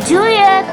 Juliet!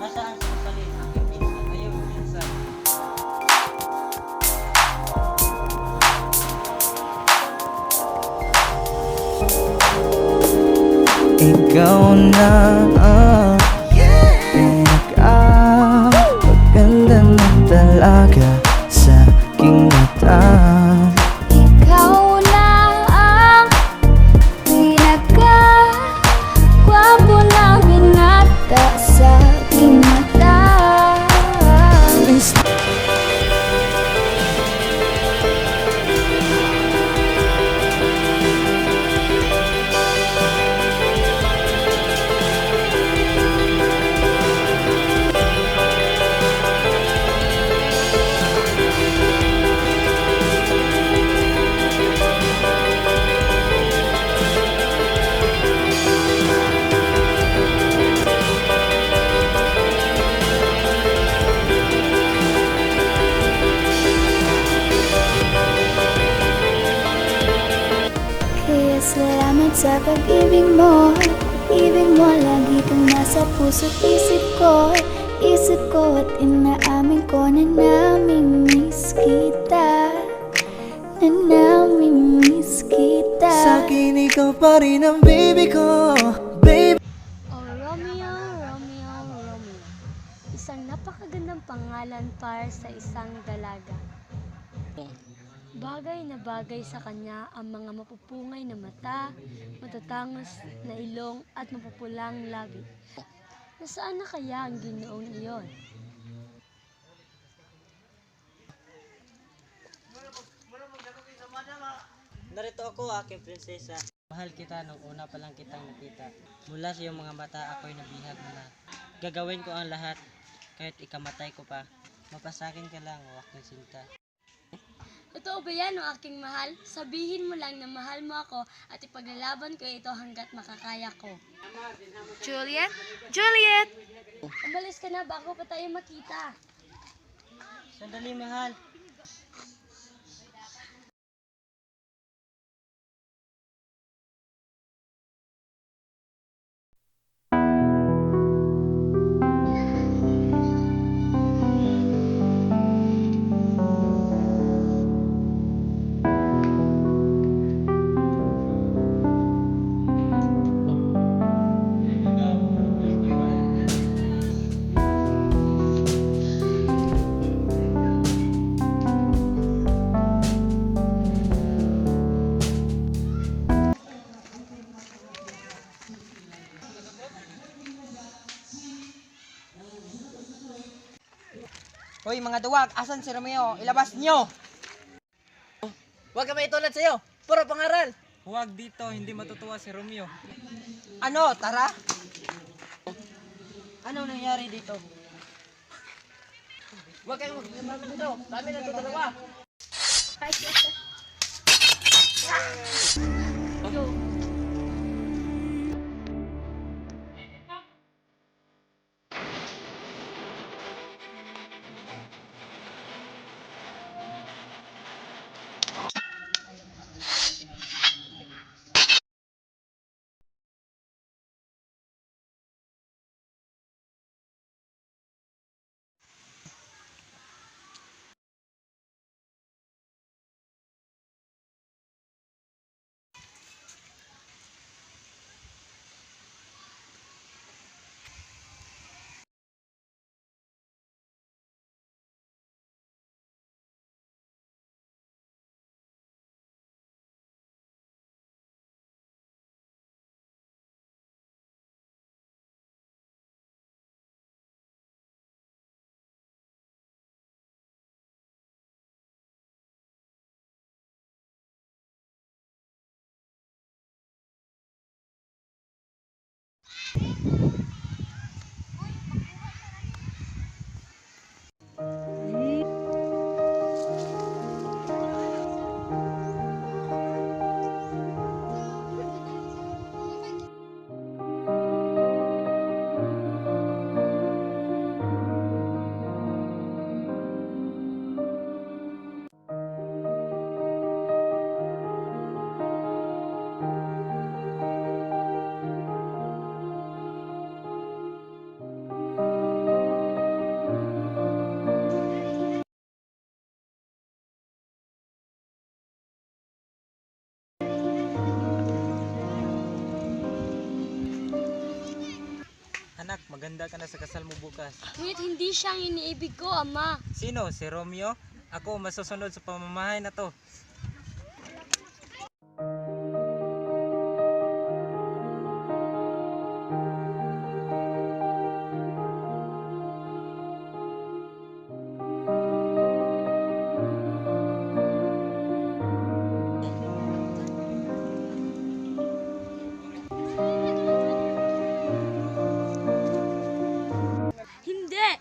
Nasaan si Rosalyn, aking pinsan? Ayun, pinsan. Ikaw na ang pinaka-maganda ng dalaga sa aking mata. Ikaw na ang pinaka-gwapo na binata sa aking mata. Kaya salamat sa pag-ibig mo. Ibig mo lagi kang nasa puso't isip ko. Isip ko at inaamin ko na namimiss kita. Na namimiss kita. Sa'kin ikaw pa rin ang baby ko, baby. Oh, Romeo, Romeo, Romeo. Isang napakagandang pangalan para sa isang dalaga. Bagay na bagay sa kanya ang mga mapupungay na mata, matatangos na ilong at mapupulang labi. Nasaan na kaya ang ginoong iyon? Narito ako, aking prinsesa. Mahal kita nung una pa lang kitang nakita. Mula sa iyong mga mata, ako'y nabihag mo na. Gagawin ko ang lahat, kahit ikamatay ko pa. Mapasakin ka lang, o aking sinta. Totoo ba yan, o aking mahal? Sabihin mo lang na mahal mo ako at ipaglalaban ko ito hanggat makakaya ko. Juliet? Juliet! Umalis ka na bago pa tayo makita. Sandali, mahal. Hoy mga duwag, asan si Romeo? Ilabas niyo! Huwag kami itulad sa'yo! Puro pangaral! Huwag dito, hindi matutuwa si Romeo. Ano, tara? Anong nangyari dito? Huwag kayong magkakaroon dito! Kami na ito dalawa! Anak, maganda ka na sa kasal mo bukas. Ngunit hindi siya ang iniibig ko, Ama. Sino? Si Romeo? Ako masusunod sa pamamahay na to.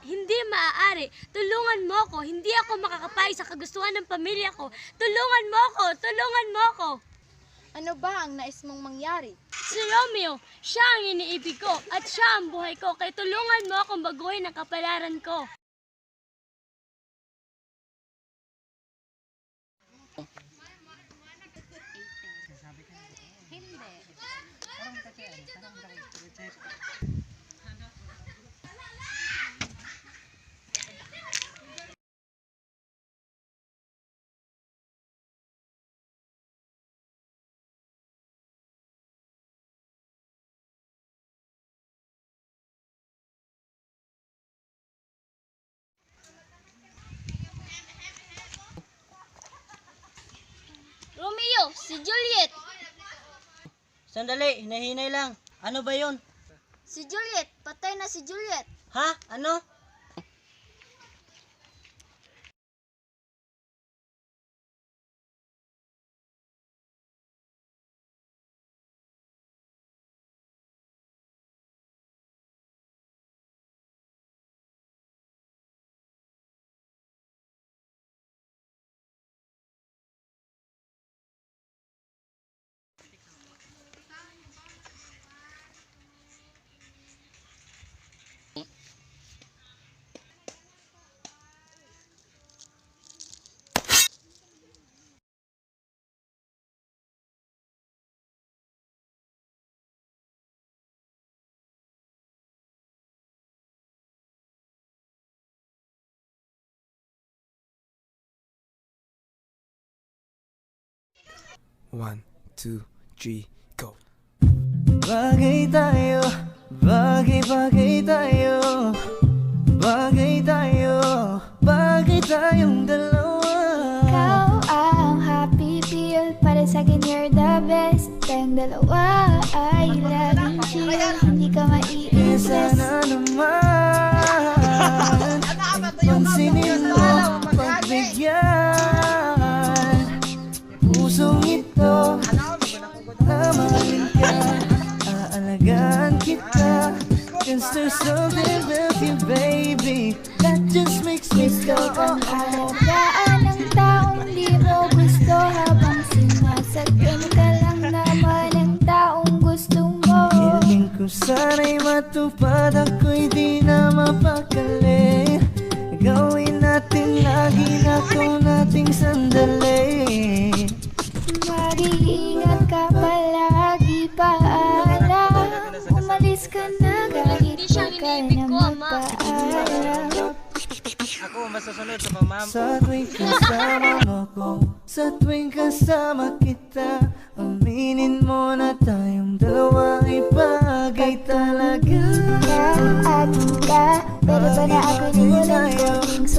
Hindi maaari. Tulungan mo ko. Hindi ako makakapay sa kagustuhan ng pamilya ko. Tulungan mo ko. Tulungan mo ko. Ano ba ang nais mong mangyari? Si Romeo, siya ang iniibig ko at siya ang buhay ko. Kaya tulungan mo akong baguhin ang kapalaran ko. Romeo, si Juliet! Sandali, hinahinay lang. Ano ba yun? Si Juliet! Patay na si Juliet! Ha? Ano? One, two, three, go. Bagay tayo, bagay tayo, bagay tayo, bagay tayong dalawa. Ikaw ang happy feel. Para sa'kin you're the best. Tayong dalawa ay laging chill. Hindi ka Isa mai-impress. na naman, pansinin there's something with you, baby, that just makes me Gusto go kang alagaan ng taong di mo gusto, habang sinasaktan ka lang naman ng taong gusto mo. Hiling ko sana'y matupad, ako'y di na mapakali. Gawin natin lagi na ikaw nating sandali. Mag-iingat ka palagi, paalam. Umalis ka na kahit Hindi siya huwag ka iniibig na ko, Ama. magpaalam. Ako masusunod sa pamamahay. Sa tuwing kasama mo ko, sa tuwing kasama kita, aminin mo na tayong dalawa ay bagay talaga. Ka at ka, pwede ba na ako nilang ko?